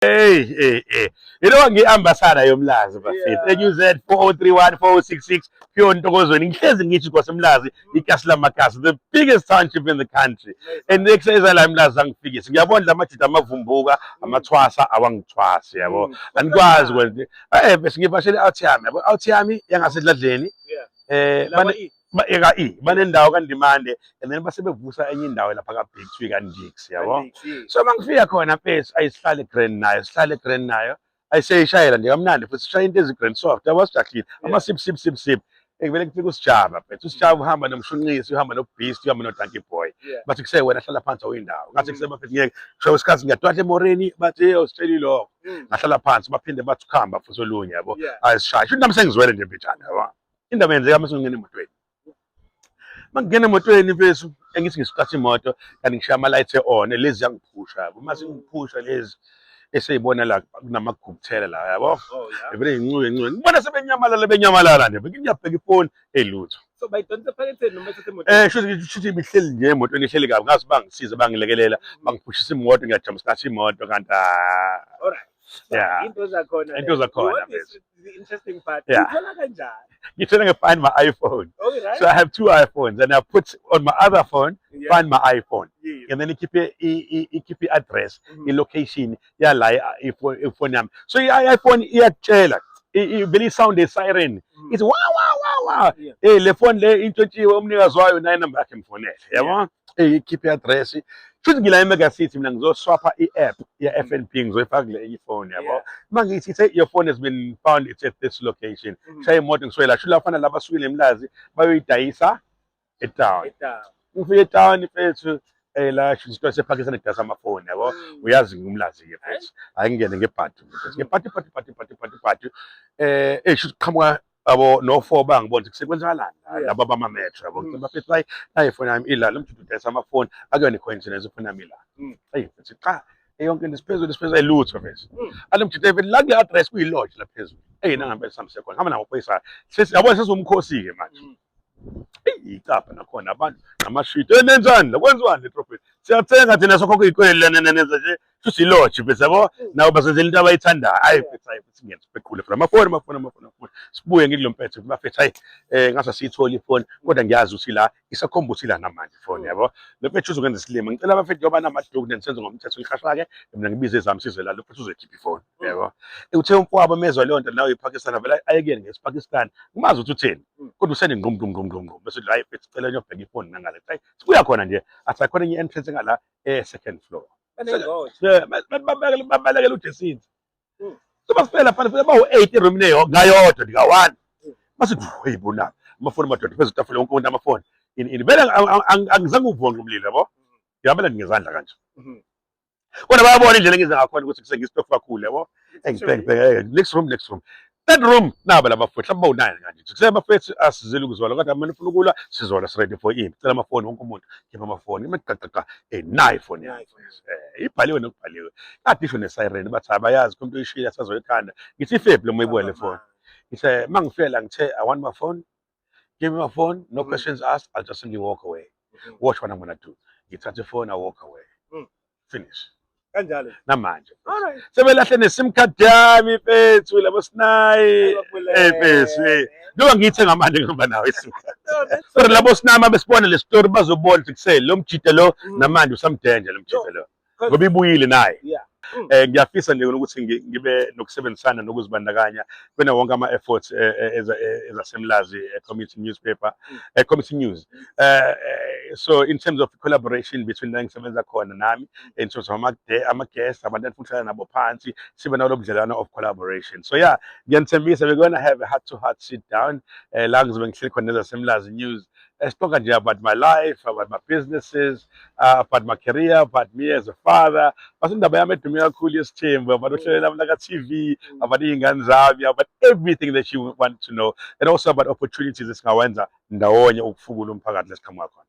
Hey. You know ngi-ambassador yomlazi bafethu. NUZ 4031 4066 pure Ntokozweni. Ngihlezi ngithi kwasemlazi iKasla Makasi, the biggest township in the country. And nekuseza la imlazi angifikise. Ngiyabona lamajida amavumbuka, amathwasa awangithwasi yabo. Anikwazi ukuthi bese ngivashele out yami yabo. Out yami yangasedladleni. Banendawo kaNdimande and then base bevusa enye indawo lapha kaBig Tree kaNdix yabo. So mangifika khona mfethu ayisihlale grand nayo ayiseyishayela nje kamnandi futhi sishaya into ezigrand soft yabo sijahlile ama sip ekuvele kufika usijaba mfethu usijaba uhamba nomshunqisi uhamba noBeast uhamba noDonkey Boy bathi kuse wena hlala phansi awindawo ngathi kuse mfethu ngeke show isikhathi ngiyadwathe emoreni bathi hey usitsheli lokho ngahlala phansi baphinde bathi ukhamba futhi olunye yabo ayisishaya shothi nami sengizwele nje mfetshana yabo indaba yenzeka mase ngene emotweni mangena emotweni mfethu engithi ngisqatha imoto kanti ngishiya ama lights on lezi yangiphusha yabo mase ngiphusha lezi eseyibona la kunamagubthela la yabo evele incuwe ngibona benyamalala nje ngiyabheka ifoni elutho so bayidonsa phaketheni noma ethathe emoto shuthi mihleli nje emotweni ihleli kabi ngazi bangisiza bangilekelela bangiphushisa imoto ngiyajamisa imoto kanti alright into zakhona the interesting part ngithola kanjani ngithola nge-find my iPhone. So I have 2 iPhones and I put on my other phone find my iPhone and then you keep your address i-location yala ifone yami so i-iPhone iyakutshela ivele sound siren ithi wow le phone le intshontshiwe umnikazi wayo naye number yakhe mfonele yabo keep your address futhi ngila eMega City mina ngizoswapha i-app ye-FNB ngizoyifaka kule iPhone yabo mangithi say your phone has been found it's at this location shaya imoto ngisoyela sho lafana laba sukile emlazi bayoyidayisa etown ufike etown mfethu la sho sephakisa nedasa amafoni yabo uyazi ngumlazi ke mfethu ayingene ngebhadi ngepati sho qhamuka abo no 4 bangibona ukuthi sekwenzakalani laba bama metro yabo ngicela mfethu hayi ifoni yami ilala umthuthi udayisa amafoni akuyona coincidence ifoni yami ilala mfethu cha yonke isiphezulu elutho mfethu alemjide even la kule address kuyilodge la phezulu nangabe samsekhona hamba namaphoyisa yabo sesumkhosi ke manje icapha nakhona abantu namashito enenzani lakwenziwani le profit siyathenga thina sokhokho ikwele nenenza nje futhi lodge bese yabo nawo basenzela into abayithandayo hayi futhi ngiyenza beqhule for amafoni sibuye ngikulo mpethu bafethu hayi ngase siyithola ifoni kodwa ngiyazi ukuthi la isakhomba ukuthi la namanje ifoni yabo lo mfethu uzokwenza isilimo ngicela abafethu yoba nama-document senze ngomthetho ngihashake mina ngibize ezamsize la lo mfethu uzokhipha ifoni yabo uthe umfowabo mezwa leyo nto nawe ePakistan vele ayekeni ngeSpakistan umazi ukuthi utheni kodwa usene ngqum bese hayi mfethu cela nyobheka ifoni nangale hayi sibuya khona nje athi akhona enye entrance ngala second floor babalekela uJesinzi so basipela phela bawu-8 eroomini ngayodwa ndika-1 basithi hey bona amafoni amadoda phezu kwetafula wonke umuntu amafoni vele angizange uvonge umlilo yabo ngiyabela ngezandla kanje bona bayabona indlela engize ngakhona ukuthi kusengisitofu kakhulu yabo next room third room naba labafowethu abawu-9 kanje kusebe abafowethu asizile ukuzwala kodwa mina ufuna ukulwa sizola ready for him cela amafoni wonke umuntu khipha amafoni imaqaqaqa nayo ifoni yakho ibhaliwe nokubhaliwe kade isho nesiren bathi abayazi umuntu uyishila asazoyikhanda ngithi ifephi lo moyibuya le phone ngithe mangifela ngithe I want my phone give me my phone no questions asked I'll just simply walk away watch what I'm going to do ngithatha ifoni I walk away finish kanjalo namanje sebelahle nesim card yami mfethu labo sinayi mfethu noma ngiyithenga manje ngihamba nawe isim card so labo sinama besibona le story bazobona ukuthi kusele lo mjide lo namanje usamdenja lo mjide lo ngoba ibuyile naye ngiyafisa nje ukuthi ngibe nokusebenzisana nokuzibandakanya kwena wonke ama efforts ezasemlazi community newspaper community news so in terms of collaboration between la ngisebenza khona nami in terms of ama guests abantu enifundisana nabo phansi sibe nalo budlelwano of collaboration so yeah ngiyanithembisa we're going to have a heart to heart sit down la ngizobe ngihleli khona ezasemlazi news talk about my life, about my businesses, about my career, about me as a father. Basindaba yami edume kakhulu yesithembu, about uhlelo lami laka TV, about iy'ngane zami, about everything that you want to know, and also about opportunities esingawenza ndawonye ukufukula umphakathi lesiqhamuka khona.